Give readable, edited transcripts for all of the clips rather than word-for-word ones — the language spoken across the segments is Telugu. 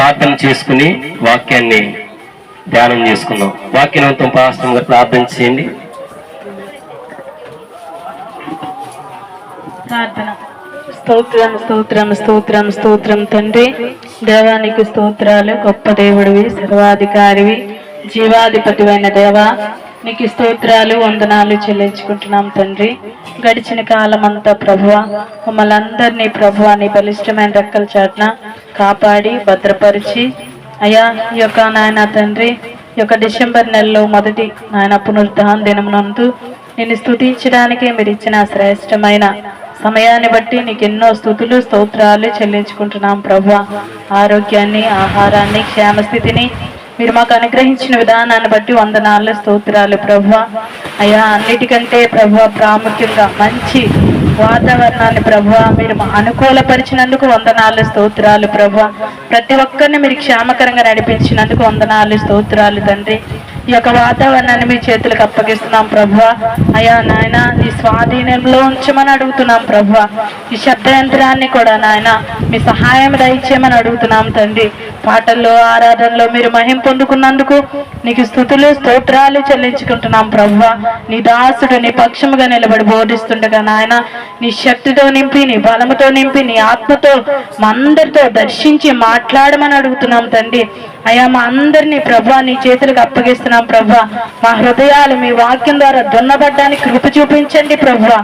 ప్రార్థన చేసుకుని వాక్యాన్ని ధ్యానం చేసుకుందాం. వాక్యవంతం పాస్టర్ గారు ప్రార్థన చేయండి. ప్రార్థన. స్తోత్రం స్తోత్రం స్తోత్రం స్తోత్రం తండ్రి, దేవానికి స్తోత్రాలు. గొప్ప దేవుడివి, సర్వాధికారివి, జీవాధిపతివైన దేవా, నీకు స్తోత్రాలు వందనాలు చెల్లించుకుంటున్నాం తండ్రి. గడిచిన కాలం అంతా ప్రభువా మమ్మల్ని అందరినీ ప్రభువా నీ బలిష్టమైన రెక్కల చాటున కాపాడి భద్రపరిచి అయ్యా ఈ యొక్క నాయన తండ్రి ఈ యొక్క డిసెంబర్ నెలలో మొదటి నాయన పునరుద్ధాన దినమునందు నిన్ను స్తుతించడానికి మీరు ఇచ్చిన శ్రేష్టమైన సమయాన్ని బట్టి నీకు ఎన్నో స్తుతులు స్తోత్రాలు చెల్లించుకుంటున్నాం ప్రభువా. ఆరోగ్యాన్ని, ఆహారాన్ని, క్షేమస్థితిని మీరు మాకు అనుగ్రహించిన విధానాన్ని బట్టి వందనాలు స్తోత్రాలు ప్రభువా. అయ్యా అన్నిటికంటే ప్రభువా ప్రాముఖ్యంగా మంచి వాతావరణాన్ని ప్రభువా మీరు అనుకూలపరిచినందుకు వందనాలు స్తోత్రాలు ప్రభువా. ప్రతి ఒక్కరిని మీరు క్షేమకరంగా నడిపించినందుకు వందనాలు స్తోత్రాలు తండ్రి. ఈ యొక్క వాతావరణాన్ని మీ చేతులకు అప్పగిస్తున్నాం ప్రభువా. అయ్యా నాయన నీ స్వాధీనంలో ఉంచమని అడుగుతున్నాం ప్రభువా. ఈ శబ్ద యంత్రాన్ని కూడా నాయన మీ సహాయం దయచేయమని అడుగుతున్నాం తండ్రి. పాటల్లో, ఆరాధనలో మీరు మహిమ పొందుకున్నందుకు నీకు స్తుతులు స్తోత్రాలు చెల్లించుకుంటున్నాం ప్రభువా. నీ దాసుడు నీ పక్షముగా నిలబడి బోధిస్తుండగా నాయన నీ శక్తితో నింపి, నీ బలముతో నింపి, నీ ఆత్మతో మా అందరితో దర్శించి మాట్లాడమని అడుగుతున్నాం తండ్రి. అయ్యా మా అందరినీ ప్రభువా నీ చేతులకు అప్పగిస్తున్నాం ప్రభువా. మా హృదయాలు మీ వాక్యం ద్వారా దున్నబడ్డానికి కృప చూపించండి ప్రభువా.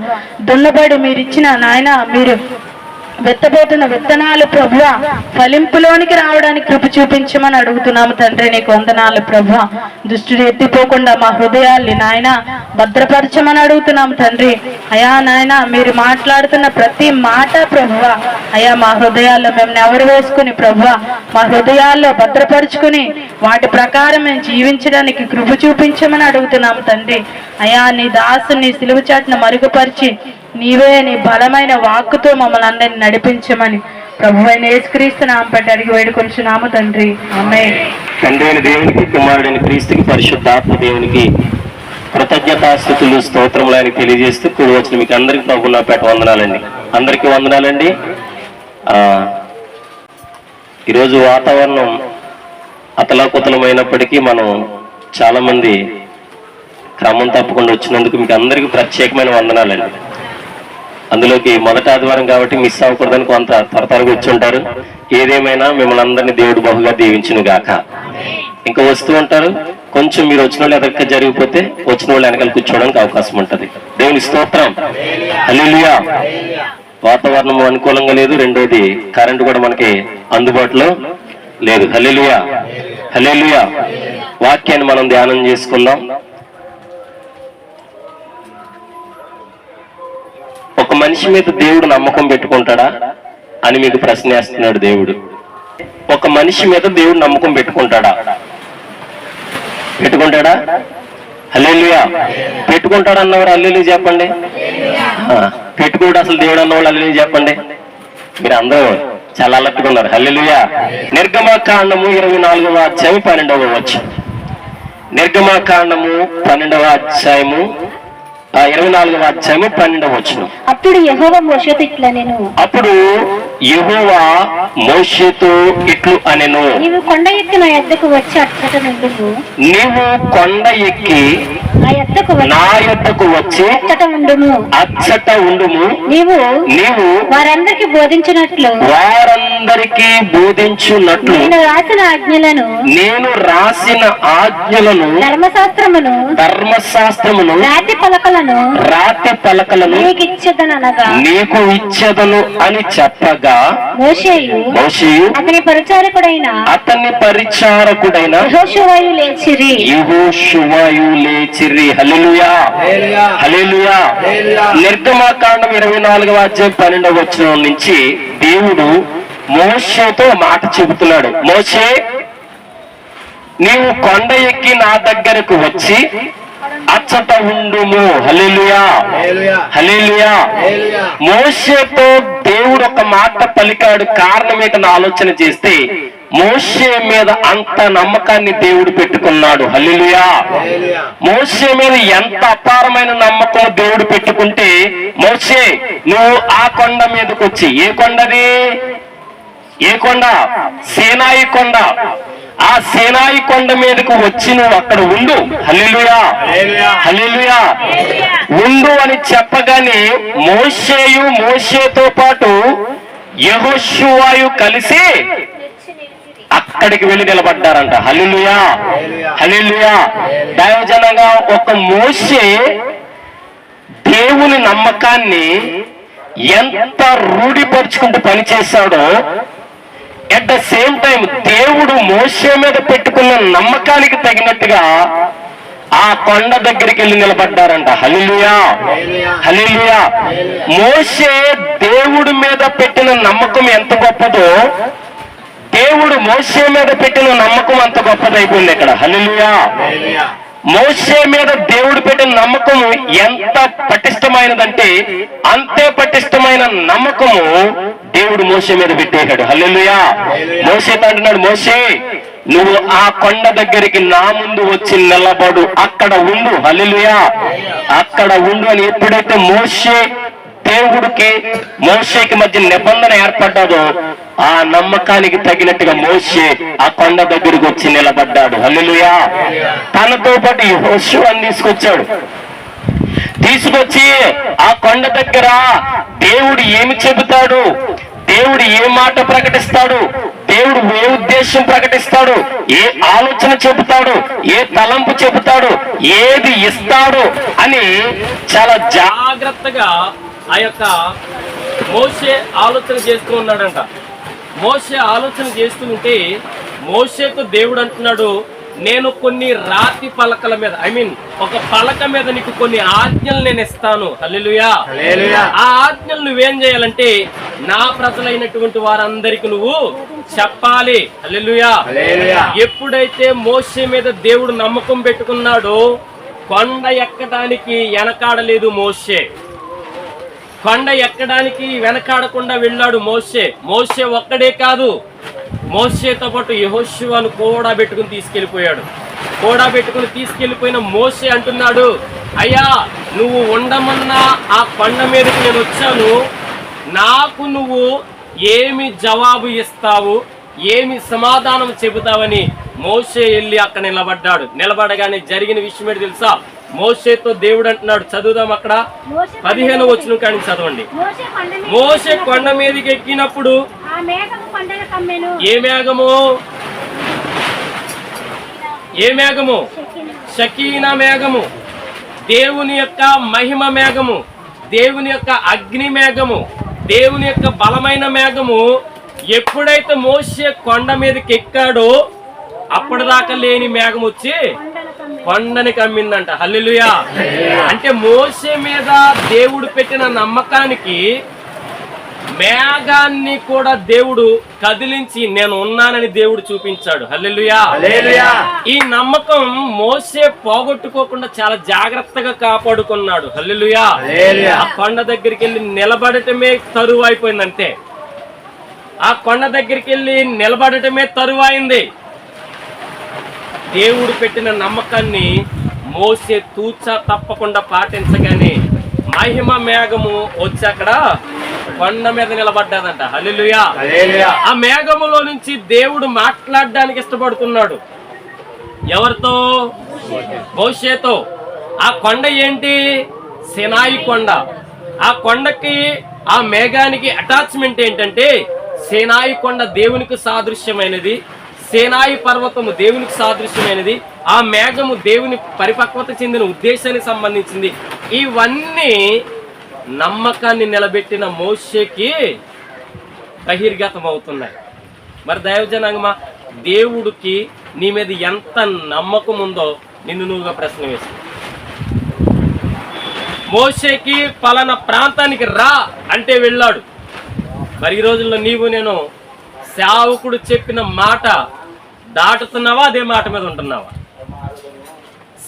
దున్నబడి మీరు ఇచ్చిన నాయన మీరు వెత్తబోతున్న విత్తనాలు ప్రభువా ఫలింపులోనికి రావడానికి కృప చూపించమని అడుగుతున్నాము తండ్రి. నీకు వందనాలు ప్రభువా. దుష్టుడు ఎత్తిపోకుండా మా హృదయాల్ని నాయన భద్రపరచమని అడుగుతున్నాము తండ్రి. అయా నాయన మీరు మాట్లాడుతున్న ప్రతి మాట ప్రభువా అయా మా హృదయాల్లో మేము నెవరు వేసుకుని ప్రభువా మా హృదయాల్లో భద్రపరుచుకుని వాటి ప్రకారం మేము జీవించడానికి కృప చూపించమని అడుగుతున్నాము తండ్రి. అయా నీ దాసుని సిలువ చాటును మరుగుపరిచి నీవే నీ బలమైన వాక్కుతో మమ్మల్ని అందరినీ నడిపించమని ప్రభువైన యేసుక్రీస్తు నామమున పెట్టి అడిగి వేడుకొంచున్నాము తండ్రి. ఆమేన్. తండ్రి అయిన దేవునికి, కుమారుడైన క్రీస్తుకి, పరిశుద్ధాత్మ దేవునికి కృతజ్ఞతాస్తుతులు స్తోత్రములు ఆయనకి తెలియజేస్తూ కూడి వచ్చిన మీకు అందరికీ ప్రభు నా పేట వందనాలండి. అందరికీ వందనాలండి. ఈరోజు వాతావరణం అతలాకుతలమైనప్పటికీ మనం చాలా మంది క్రమం తప్పకుండా వచ్చినందుకు మీకు అందరికీ ప్రత్యేకమైన వందనాలండి. అందులోకి మొదటి ఆదివారం కాబట్టి మిస్ అవ్వకూడదని కొంత త్వరగా వచ్చి ఉంటారు. ఏదేమైనా మిమ్మల్ని అందరినీ దేవుడు బహుగా దీవించును గాక. ఇంకా వస్తూ ఉంటారు. కొంచెం మీరు వచ్చిన వాళ్ళు ఎదక్క జరిగిపోతే వచ్చిన వాళ్ళు వెనకాల కూర్చోవడానికి అవకాశం ఉంటుంది. దేవుని స్తోత్రం. హల్లెలూయా. వాతావరణం అనుకూలంగా లేదు. రెండోది కరెంటు కూడా మనకి అందుబాటులో లేదు. హల్లెలూయా, హల్లెలూయా. వాక్యాన్ని మనం ధ్యానం చేసుకుందాం. ఒక మనిషి మీద దేవుడు నమ్మకం పెట్టుకుంటాడా అని మీకు ప్రశ్న వేస్తున్నాడు దేవుడు. ఒక మనిషి మీద దేవుడు నమ్మకం పెట్టుకుంటాడా? పెట్టుకుంటాడా? హల్లెలూయా. పెట్టుకుంటాడు అన్నవారు హల్లెలూయా చెప్పండి. పెట్టుకోడు అసలు దేవుడు అన్నవాళ్ళు హల్లెలూయా చెప్పండి. మీరు అందరూ చాలా అలర్ట్గా హల్లెలూయా. నిర్గమకాండము 24వ అధ్యాయం 12వ వచనం. నిర్గమకాండము 12వ అధ్యాయము 24వ అధ్యాయము 12వ వచనం. అప్పుడు యెహోవా మోషేతో ఇట్లా నేను అప్పుడు యెహోవా మోషేతో ఇట్లు అనెను, నీవు కొండ ఎక్కి నా యొద్దకు వచ్చి అచ్చట నుండుము. నీవు కొండ ఎక్కి నా యొద్దకు వచ్చి అచ్చట ఉండుము. అచ్చట ఉండుము. నీవు వారందరికీ బోధించున్నట్లు నేను రాసిన ఆజ్ఞలను ధర్మశాస్త్రమును రాతి పలకలను నీకు ఇచ్చెదను అని చెప్పగా మోషేయు అతని పరిచారకుడైన యెహోషువయు లేచిరి. హల్లెలూయా, హల్లెలూయా. నిర్గమకాండం 24వ అధ్యాయం 12వ వచనం నుంచి దేవుడు మోషేతో మాట చెబుతున్నాడు. మోషే, నీవు కొండ ఎక్కి నా దగ్గరకు వచ్చి అచ్చట ఉండుము. హల్లెలూయా, హల్లెలూయా. మోషేతో దేవుడు ఒక మాట పలికాడు. కారణం ఏంటని ఆలోచన చేస్తే మోషే మీద అంత నమ్మకాన్ని దేవుడు పెట్టుకున్నాడు. హల్లెలూయా. మోషే మీద ఎంత అపారమైన నమ్మకం దేవుడు పెట్టుకుంటే, మోషే నువ్వు ఆ కొండ మీదకి వచ్చి, ఏ కొండది? ఏ కొండ? సీనాయి కొండ. ఆ సీనాయి కొండ మీదకు వచ్చి నువ్వు అక్కడ ఉండు. హల్లెలూయా, హల్లెలూయా. ఉండు అని చెప్పగానే మోషేతో పాటు యెహోషువ కలిసి అక్కడికి వెళ్ళి నిలబడ్డారంట. హల్లెలూయా, హల్లెలూయా. దైవజనంగా ఒక మోషే దేవుని నమ్మకాన్ని ఎంత రూఢిపరుచుకుంటూ పనిచేశాడో, ఎట్ ద సేమ్ టైం దేవుడు మోషే మీద పెట్టుకున్న నమ్మకానికి తగినట్టుగా ఆ కొండ దగ్గరికి వెళ్ళి నిలబడ్డారంట. హల్లెలూయా, హల్లెలూయా. మోషే దేవుడి మీద పెట్టిన నమ్మకం ఎంత గొప్పదో, దేవుడు మోషే మీద పెట్టిన నమ్మకం అంత గొప్పదైపోయింది ఇక్కడ. హల్లెలూయా. మోషే మీద దేవుడు పెట్టిన నమ్మకం ఎంత పటిష్టమైనదంటే అంతే పటిష్టమైన నమ్మకము దేవుడు మోషే మీద పెట్టేశాడు. హల్లెలూయా. మోషేతో అంటున్నాడు, మోషే నువ్వు ఆ కొండ దగ్గరికి నా ముందు వచ్చి నిలబడు, అక్కడ ఉండు. హల్లెలూయా, అక్కడ ఉండు అని ఎప్పుడైతే మోషేకి మధ్య నిబంధన ఏర్పడ్డాదో ఆ నమ్మకానికి తగినట్టుగా మోషే ఆ కొండ దగ్గరికి వచ్చి నిలబడ్డాడు. హల్లెలూయా. తనతో పాటు యెహోషువని తీసుకొచ్చి ఆ కొండ దగ్గర దేవుడు ఏమి చెబుతాడు, దేవుడు ఏ మాట ప్రకటిస్తాడు, దేవుడు ఏ ఉద్దేశం ప్రకటిస్తాడు, ఏ ఆలోచన చెబుతాడు, ఏ తలంపు చెబుతాడు, ఏది ఇస్తాడు అని చాలా జాగ్రత్తగా ఆ యొక్క మోషే ఆలోచన చేస్తూ ఉన్నాడంట. మోషే ఆలోచన చేస్తూ ఉంటే మోషేతో దేవుడు అంటున్నాడు, నేను కొన్ని రాతి పలకల మీద, ఒక పలక మీద నీకు కొన్ని ఆజ్ఞలు నేను ఇస్తాను. హల్లెలూయా. ఆ ఆజ్ఞలు నువ్వేం చేయాలంటే నా ప్రజలైనటువంటి వారందరికి నువ్వు చెప్పాలి. హల్లెలూయా. ఎప్పుడైతే మోషే మీద దేవుడు నమ్మకం పెట్టుకున్నాడో కొండ ఎక్కడానికి వెనకాడలేదు మోషే. కొండ ఎక్కడానికి వెనకాడకుండా వెళ్ళాడు మోషే. మోషే ఒక్కడే కాదు, మోషేతో పాటు యెహోషువను కూడా పెట్టుకుని తీసుకెళ్లిపోయిన మోషే అంటున్నాడు, అయ్యా నువ్వు ఉండమన్నా ఆ కొండ మీదకి నేను వచ్చాను, నాకు నువ్వు ఏమి జవాబు ఇస్తావు, ఏమి సమాధానం చెబుతావని మోషే వెళ్ళి అక్కడ నిలబడగానే జరిగిన విషయం ఏంటి తెలుసా? మోషేతో దేవుడు అంటున్నాడు, చదువుదాం అక్కడ 15వ వచనం కాడి చదవండి. మోషే కొండ మీదకి ఎక్కినప్పుడు ఏ మేఘము? షకీనా మేఘము, దేవుని యొక్క మహిమ మేఘము, దేవుని యొక్క అగ్ని మేఘము, దేవుని యొక్క బలమైన మేఘము ఎప్పుడైతే మోషే కొండ మీదకి ఎక్కాడో అప్పటిదాకా లేని మేఘం వచ్చి కొండని కమ్మిందంట. హల్లెలూయా. అంటే మోషే మీద దేవుడు పెట్టిన నమ్మకానికి మేఘాన్ని కూడా దేవుడు కదిలించి నేను ఉన్నానని దేవుడు చూపించాడు. హల్లెలూయా. ఈ నమ్మకం మోషే పోగొట్టుకోకుండా చాలా జాగ్రత్తగా కాపాడుకున్నాడు. హల్లెలూయా. ఆ కొండ దగ్గరికి వెళ్ళి నిలబడటమే తరువైపోయింది. అంతే, ఆ కొండ దగ్గరికి వెళ్ళి నిలబడటమే తరువైంది. దేవుడు పెట్టిన నమ్మకాన్ని మోషే తూచా తప్పకుండా పాటించగానే మహిమ మేఘము వచ్చి అక్కడ కొండ మీద నిలబడ్డాదంట. హల్లెలూయా. ఆ మేఘములో నుంచి దేవుడు మాట్లాడడానికి ఇష్టపడుతున్నాడు. ఎవరితో? మోషేతో. ఆ కొండ ఏంటి? సీనాయి కొండ. ఆ కొండకి ఆ మేఘానికి అటాచ్మెంట్ ఏంటంటే సీనాయి కొండ దేవునికి సాదృశ్యమైనది, సీనాయి పర్వతము దేవునికి సాదృశ్యమైనది, ఆ మేఘము దేవుని పరిపక్వత చెందిన ఉద్దేశానికి సంబంధించింది. ఇవన్నీ నమ్మకాన్ని నిలబెట్టిన మోషేకి బహిర్గతం అవుతున్నాయి. మరి దైవజనాంగమా, దేవుడికి నీ మీద ఎంత నమ్మకం ఉందో నిన్ను నువ్వుగా ప్రశ్న వేసి, మోషేకి పలానా ప్రాంతానికి రా అంటే వెళ్ళాడు. మరి ఈ రోజుల్లో నీవు నేను సేవకుడు చెప్పిన మాట దాటుతున్నావా? అదే మాట మీద ఉంటున్నావా?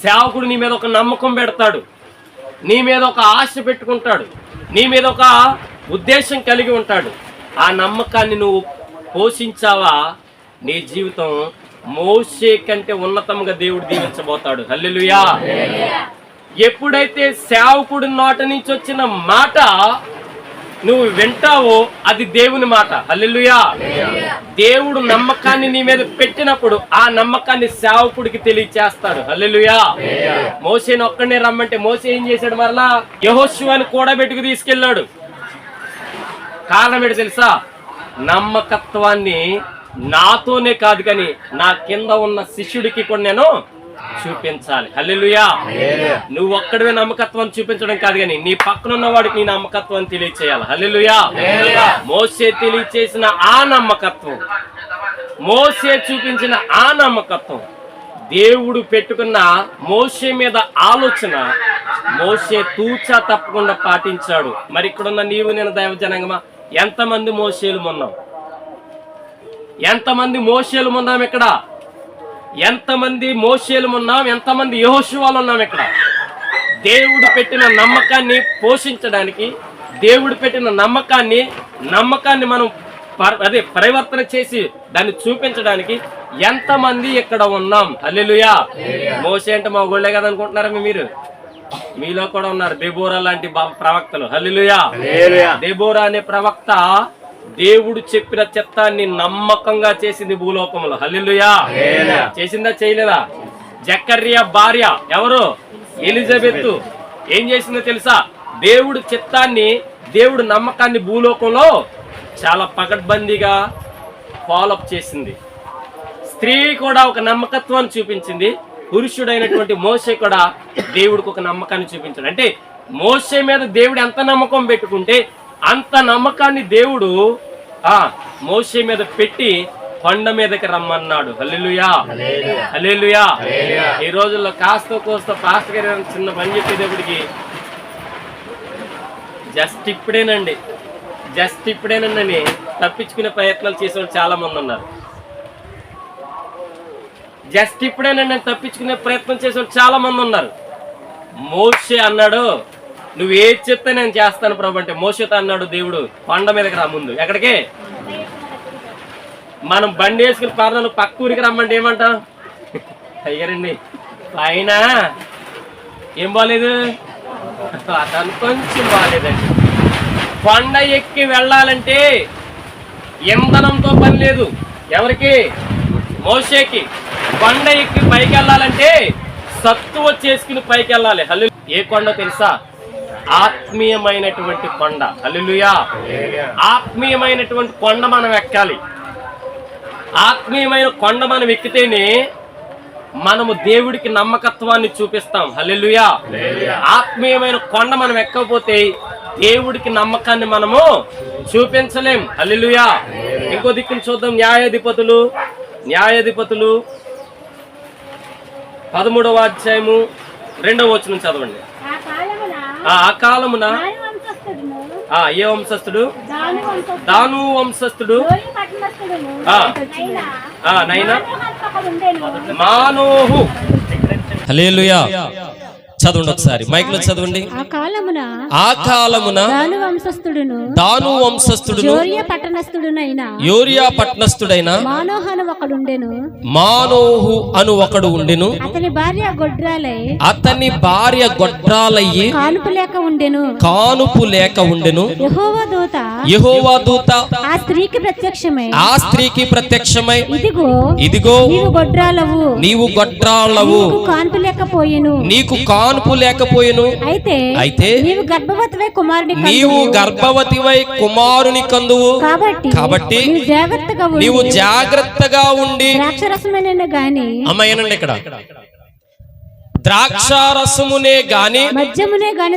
సేవకుడు నీ మీద ఒక నమ్మకం పెడతాడు, నీ మీద ఒక ఆశ పెట్టుకుంటాడు, నీ మీద ఒక ఉద్దేశం కలిగి ఉంటాడు. ఆ నమ్మకాన్ని నువ్వు పోషించావా? నీ జీవితం మోషే కంటే ఉన్నతంగా దేవుడు దీవించబోతాడు. హల్లెలూయా. ఎప్పుడైతే సేవకుడి నోట నుంచి వచ్చిన మాట నువ్వు వింటావో అది దేవుని మాట. హల్లెలూయా. దేవుడు నమ్మకాన్ని నీ మీద పెట్టినప్పుడు ఆ నమ్మకాన్ని సేవకుడికి తెలియచేస్తాడు. హల్లెలూయా. మోసేని ఒక్కడనే రమ్మంటే మోసే ఏం చేశాడు? మరలా యెహోషువని కూడా పెట్టుకు తీసుకెళ్ళాడు. కారణం ఏంటి తెలుసా? నమ్మకత్వాన్ని నాతోనే కాదు కానీ నా కింద ఉన్న శిష్యుడికి కూడా నేను చూపించాలి. హల్లెలూయా. నువ్వు ఒక్కడివే నమ్మకత్వం చూపించడం కాదు కానీ నీ పక్కన ఉన్న వాడికి నీ నమ్మకత్వం తెలియచేయాలి. హల్లెలూయా. మోసే తెలియచేసిన ఆ నమ్మకత్వం, మోసే చూపించిన ఆ నమ్మకత్వం, దేవుడు పెట్టుకున్న మోసే మీద ఆలోచన మోసే తూచా తప్పకుండా పాటించాడు. మరి ఇక్కడున్న నీవు నేను దైవ జనాంగమా, ఎంతమంది మోసేలు ఉన్నాం? ఎంతమంది మోసేలు ఉన్నాం ఇక్కడ? ఎంతమంది మోసేలు ఉన్నాం? ఎంతమంది యెహోషువలు ఉన్నాం ఇక్కడ? దేవుడు పెట్టిన నమ్మకాన్ని పోషించడానికి, దేవుడు పెట్టిన నమ్మకాన్ని మనం పరివర్తన చేసి దాన్ని చూపించడానికి ఎంతమంది ఇక్కడ ఉన్నాం? హల్లెలూయా. మోసే అంటే మా గొళ్ళే కదా అనుకుంటున్నారా మీరు? మీలో కూడా ఉన్నారు దెబోరా లాంటి ప్రవక్తలు. హల్లెలూయా. దెబోరా అనే ప్రవక్త దేవుడు చెప్పిన చిత్తాన్ని నమ్మకంగా చేసింది భూలోకంలో. హల్లెలూయా. చేసిందా చేయలేదా? జకర్యా భార్య ఎవరు? ఎలిజబెత్ ఏం చేసిందో తెలుసా? దేవుడు చిత్తాన్ని, దేవుడు నమ్మకాన్ని భూలోకంలో చాలా పకడ్బందీగా ఫాలోఅప్ చేసింది. స్త్రీ కూడా ఒక నమ్మకత్వాన్ని చూపించింది. పురుషుడైనటువంటి మోసే కూడా దేవుడికి ఒక నమ్మకాన్ని చూపించాడు. అంటే మోసే మీద దేవుడు ఎంత నమ్మకం పెట్టుకుంటే అంత నమ్మకాన్ని దేవుడు మోసే మీద పెట్టి కొండ మీదకి రమ్మన్నాడు. హల్లెలూయా. హల్లెలూయా. ఈ రోజుల్లో కాస్త కోస్త పాస్టర్ గారు చిన్న పని చెప్పేటప్పటికి జస్ట్ ఇప్పుడేనండి తప్పించుకునే ప్రయత్నాలు చేసేవాళ్ళు చాలా మంది ఉన్నారు. జస్ట్ ఇప్పుడేనండి తప్పించుకునే ప్రయత్నం చేసేవాళ్ళు చాలా మంది ఉన్నారు. మోసే అన్నాడు, నువ్వు ఏది చెప్తే నేను చేస్తాను ప్రభు అంటే, మోసేతో అన్నాడు దేవుడు, కొండ మీదకి రా. ముందు ఎక్కడికి? మనం బండి వేసుకుని పర్వాలు పక్క ఊరికి రమ్మంటే ఏమంటాం? అయ్యారండి పైన ఏం బాగాలేదు, అతను కొంచెం బాగాలేదండి. కొండ ఎక్కి వెళ్ళాలంటే ఇంధనంతో పని లేదు. ఎవరికి? మోసేకి. కొండ ఎక్కి పైకి వెళ్ళాలంటే సత్తువ చేసుకుని పైకి వెళ్ళాలి. హల్లెలూయా. ఏ కొండ తెలుసా? ఆత్మీయమైనటువంటి కొండ. హల్లెలూయా. ఆత్మీయమైనటువంటి కొండ మనం ఎక్కాలి. ఆత్మీయమైన కొండ మనం ఎక్కితేనే మనము దేవుడికి నమ్మకత్వాన్ని చూపిస్తాం. హల్లెలూయా. ఆత్మీయమైన కొండ మనం ఎక్కకపోతే దేవుడికి నమ్మకాన్ని మనము చూపించలేం. హల్లెలూయా. ఇంకో దిక్కును చూద్దాం. న్యాయాధిపతులు 13వ అధ్యాయము 2వ వచనం చదవండి. ఆ కాలమున ఏ వంశస్థుడు? దాను వంశస్థుడు నైనా మానోహు. హల్లెలూయా. చదవండి ఒకసారి, మైక్ లో చదవండి. ఆ కాలమున దాను వంశస్థుడును యోరియా పట్టణస్థుడైన మానోహు అను ఒకడు ఉండెను. అతని భార్య గొడ్రాలయ్యి కానుపు లేక ఉండెను. యెహోవా దూత ఆ స్త్రీకి ప్రత్యక్షమై ఇదిగో నీవు గొడ్రాలవు, నీకు కానుపు లేకపోయెను. అయితే నీవు గర్భవతివై కుమారుని కందువు. కాబట్టి నీవు జాగ్రత్తగా ఉండి అమ్మాయినండి ఇక్కడ ద్రాక్షారసమునే గాని మద్యమునే గాని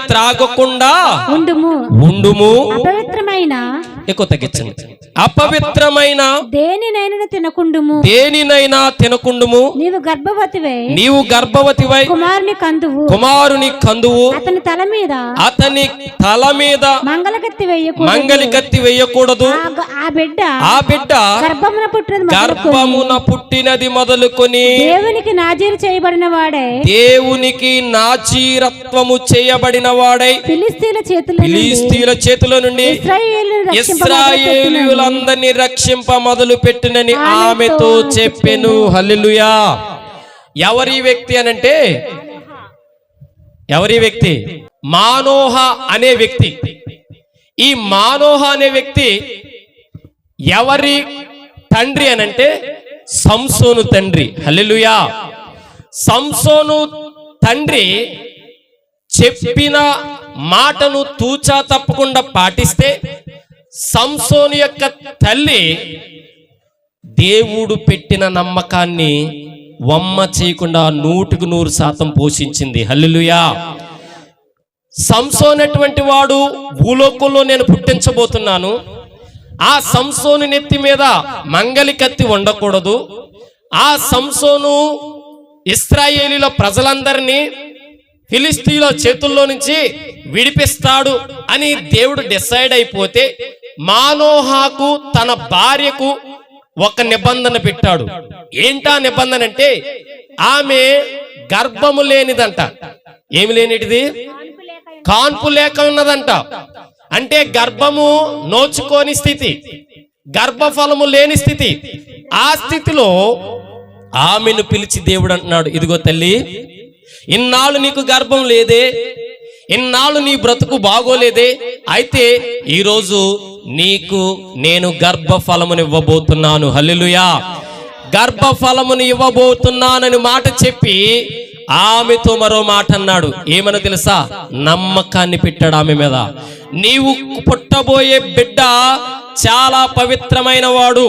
త్రాగకుండా ఉండుము. ఎక్కువ తగ్గించండి. అపవిత్రమైన దేనినైనా తినకుండుము. నీవు గర్భవతివై కుమారుని కందువు. అతని తల మీద మంగలికత్తి వేయకూడదు. ఆ బిడ్డ గర్భమున పుట్టినది మొదలుకొని దేవునికి నాజీరత్వము చేయబడిన వాడై ఫిలిస్తీయుల చేతుల నుండి ఇశ్రాయేలీయులందరినీ రక్షింప మొదలు పెట్టినని ఆమెతో చెప్పెను. హల్లెలూయా. ఎవరి వ్యక్తి అనంటే, ఎవరి వ్యక్తి? మానోహ అనే వ్యక్తి. ఈ మానోహ అనే వ్యక్తి ఎవరి తండ్రి అనంటే సంసోను తండ్రి. హల్లెలూయా. సంసోను తండ్రి చెప్పిన మాటను తూచా తప్పకుండా పాటిస్తే సంసోను యొక్క తల్లి దేవుడు పెట్టిన నమ్మకాన్ని వమ్మ చేయకుండా 100% పోషించింది. హల్లెలూయా. సంసోను అటువంటి వాడు భూలోకంలో నేను పుట్టించబోతున్నాను. ఆ సంసోను నెత్తి మీద మంగలి కత్తి ఉండకూడదు. ఆ సంసోను ఇశ్రాయేలీల ప్రజలందరినీ ఫిలిస్తీన్ల చేతుల్లో నుంచి విడిపిస్తాడు అని దేవుడు డిసైడ్ అయిపోతే మానోహాకు తన భార్యకు ఒక నిబంధన పెట్టాడు. ఏంటా నిబంధన అంటే ఆమె గర్భము లేనిదంట. ఏమి లేనిటిది? కాన్పు లేక ఉన్నదంట. అంటే గర్భము నోచుకోని స్థితి, గర్భఫలము లేని స్థితి. ఆ స్థితిలో ఆమెను పిలిచి దేవుడు అంటున్నాడు, ఇదిగో తల్లి, ఇన్నాళ్ళు నీకు గర్భం లేదే, ఇన్నాళ్ళు నీ బ్రతుకు బాగోలేదే, అయితే ఈరోజు నీకు నేను గర్భఫలమును ఇవ్వబోతున్నాను. హల్లెలూయా. గర్భఫలమును ఇవ్వబోతున్నానని మాట చెప్పి ఆమెతో మరో మాట అన్నాడు. ఏమని తెలుసా? నమ్మకాన్ని పెట్టాడు ఆమె మీద. నీవు పుట్టబోయే బిడ్డ చాలా పవిత్రమైన వాడు,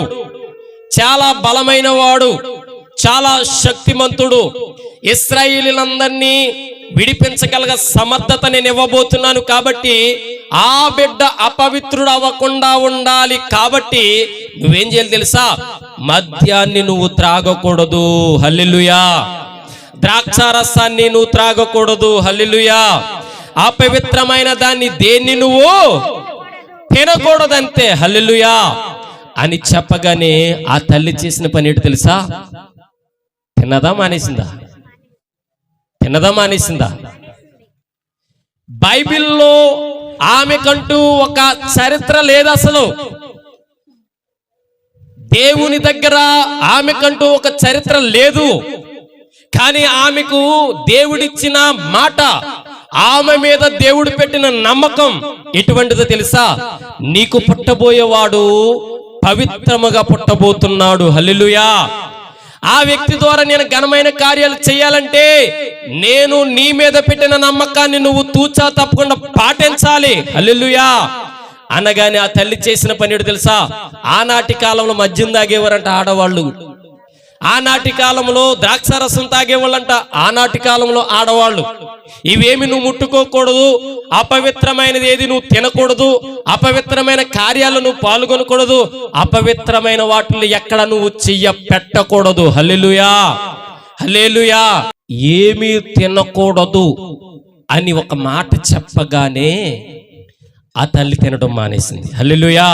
చాలా బలమైన వాడు, చాలా శక్తిమంతుడు, ఇశ్రాయేలీలందరినీ విడిపించగల సమర్థత నేను ఇవ్వబోతున్నాను. కాబట్టి ఆ బిడ్డ అపవిత్రుడు అవ్వకుండా ఉండాలి. కాబట్టి నువ్వేం చేయాలి తెలుసా? మద్యాన్ని నువ్వు త్రాగకూడదు. హల్లెలూయా. ద్రాక్షారసాన్ని నువ్వు త్రాగకూడదు. హల్లెలూయా. అపవిత్రమైన దాన్ని దేన్ని నువ్వు తినకూడదంతే. హల్లెలూయా అని చెప్పగానే ఆ తల్లి చేసిన పని ఏంటి తెలుసా? తిన్నదా మానేసిందా? తిన్నదా మానేసిందా? బైబిల్లో ఆమెకంటూ ఒక చరిత్ర లేదు అసలు. దేవుని దగ్గర ఆమెకంటూ ఒక చరిత్ర లేదు. కానీ ఆమెకు దేవుడిచ్చిన మాట, ఆమె మీద దేవుడు పెట్టిన నమ్మకం ఎటువంటిదో తెలుసా? నీకు పుట్టబోయేవాడు పవిత్రముగా పుట్టబోతున్నాడు. హల్లెలూయా. ఆ వ్యక్తి ద్వారా నేను ఘనమైన కార్యాలు చేయాలంటే నేను నీ మీద పెట్టిన నమ్మకాన్ని నువ్వు తూచా తప్పకుండా పాటించాలి. హల్లెలూయా అనగానే ఆ తల్లి చేసిన పని ఏంటో తెలుసా? ఆనాటి కాలంలో మద్యం తాగేవారంట ఆడవాళ్ళు, ఆనాటి కాలంలో ద్రాక్షారసం తాగేవాళ్ళంట ఆనాటి కాలంలో ఆడవాళ్ళు. ఇవేమి నువ్వు ముట్టుకోకూడదు, అపవిత్రమైనది ఏది నువ్వు తినకూడదు, అపవిత్రమైన కార్యాలు నువ్వు పాల్గొనకూడదు, అపవిత్రమైన వాటిని ఎక్కడ నువ్వు చెయ్య పెట్టకూడదు. హల్లెలూయా. హల్లెలూయా. ఏమీ తినకూడదు అని ఒక మాట చెప్పగానే ఆ తల్లి తినడం మానేసింది. హల్లెలూయా.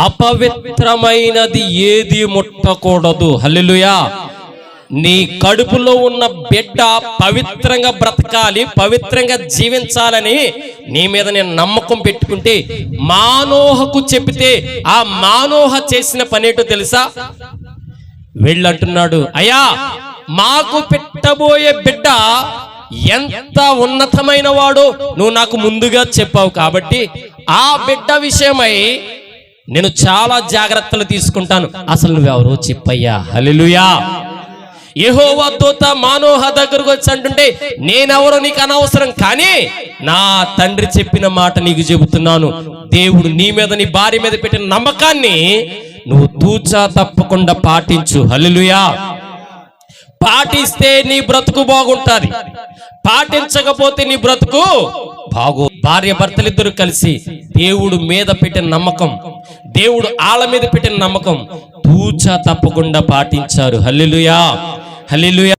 అపవిత్రమైనది ఏది ముట్టకూడదు. హల్లెలూయా. నీ కడుపులో ఉన్న బిడ్డ పవిత్రంగా బ్రతకాలి, పవిత్రంగా జీవించాలని నీ మీద నేను నమ్మకం పెట్టుకుంటే మానోహకు చెబితే ఆ మానోహ చేసిన పనేటో తెలుసా? వెళ్ళంటున్నాడు, అయ్యా మాకు పెట్టబోయే బిడ్డ ఎంత ఉన్నతమైన వాడో నువ్వు నాకు ముందుగా చెప్పావు, కాబట్టి ఆ బిడ్డ విషయమై నేను చాలా జాగ్రత్తలు తీసుకుంటాను. అసలు నువ్వెవరో చెప్పయ్యా. హల్లెలూయా. యెహోవా దూత మానోహ దగ్గరకు వచ్చి అంటుంటే నేనెవరో నీకు అనవసరం, కానీ నా తండ్రి చెప్పిన మాట నీకు చెబుతున్నాను. దేవుడు నీ మీద, నీ భార్య మీద పెట్టిన నమ్మకాన్ని నువ్వు తూచా తప్పకుండా పాటించు. హల్లెలూయా. పాటిస్తే నీ బ్రతుకు బాగుంటుంది, పాటించకపోతే నీ బ్రతుకు బాగో. భార్య భర్తలిద్దరూ కలిసి దేవుడు మీద పెట్టిన నమ్మకం, దేవుడు ఆళ్ళ మీద పెట్టిన నమ్మకం తూచా తప్పకుండా పాటించారు. హల్లెలూయా. హల్లెలూయా.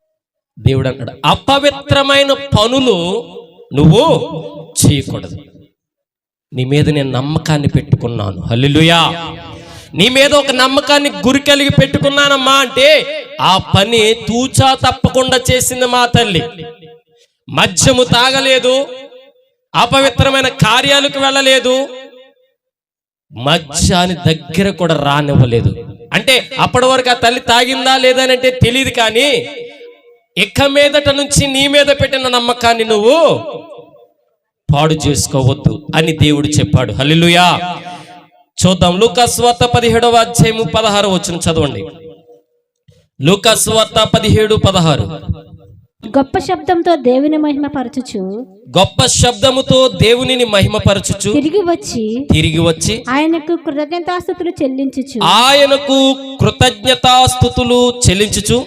దేవుడు అన్నాడు, అపవిత్రమైన పనులు నువ్వు చేయకూడదు. నీ మీద నేను నమ్మకాన్ని పెట్టుకున్నాను. హల్లెలూయా. నీ మీద ఒక నమ్మకాన్ని గురి కలిగి పెట్టుకున్నానమ్మా అంటే ఆ పని తూచా తప్పకుండా చేసింది మా తల్లి. మద్యము తాగలేదు, అపవిత్రమైన కార్యాలకు వెళ్ళలేదు, మద్యాన్ని దగ్గర కూడా రానివ్వలేదు. అంటే అప్పటి వరకు ఆ తల్లి తాగిందా లేదా అని అంటే తెలియదు, కానీ ఇక మీదట నుంచి నీ మీద పెట్టిన నమ్మకాన్ని నువ్వు పాడు చేసుకోవద్దు అని దేవుడు చెప్పాడు. హల్లెలూయా. చూద్దాం లూకా సువార్త 17వ అధ్యాయము 16వ వచనం చదవండి. లూకా సువార్త 17:16. గొప్ప శబ్దంతో దేవుని మహిమ పరచుచు, గొప్ప శబ్దముతో దేవునిని మహిమపరచుచు తిరిగి వచ్చి ఆయనకు కృతజ్ఞతాస్తుతులు చెల్లించుచు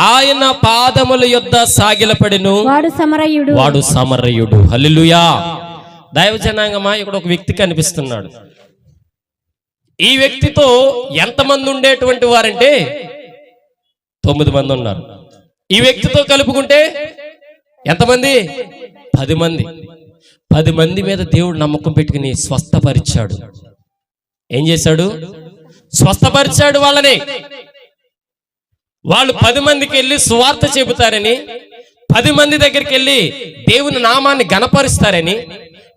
ఆయన పాదముల యొద్ద సాగిలపడెను. వాడు సమరయుడు. హల్లెలూయా. దైవజనాంగమా, ఇక్కడ ఒక వ్యక్తి కనిపిస్తున్నాడు. ఈ వ్యక్తితో ఎంతమంది ఉండేటువంటి వారంటే 9 మంది ఉన్నారు. ఈ వ్యక్తితో కలుపుకుంటే ఎంతమంది? 10 మంది. 10 మంది మీద దేవుడు నమ్మకం పెట్టుకుని స్వస్థపరిచాడు. ఏం చేశాడు? స్వస్థపరిచాడు వాళ్ళని. వాళ్ళు 10 మందికి వెళ్ళి సువార్త చెబుతారని, 10 మంది దగ్గరికి వెళ్ళి దేవుని నామాన్ని గణపరుస్తారని,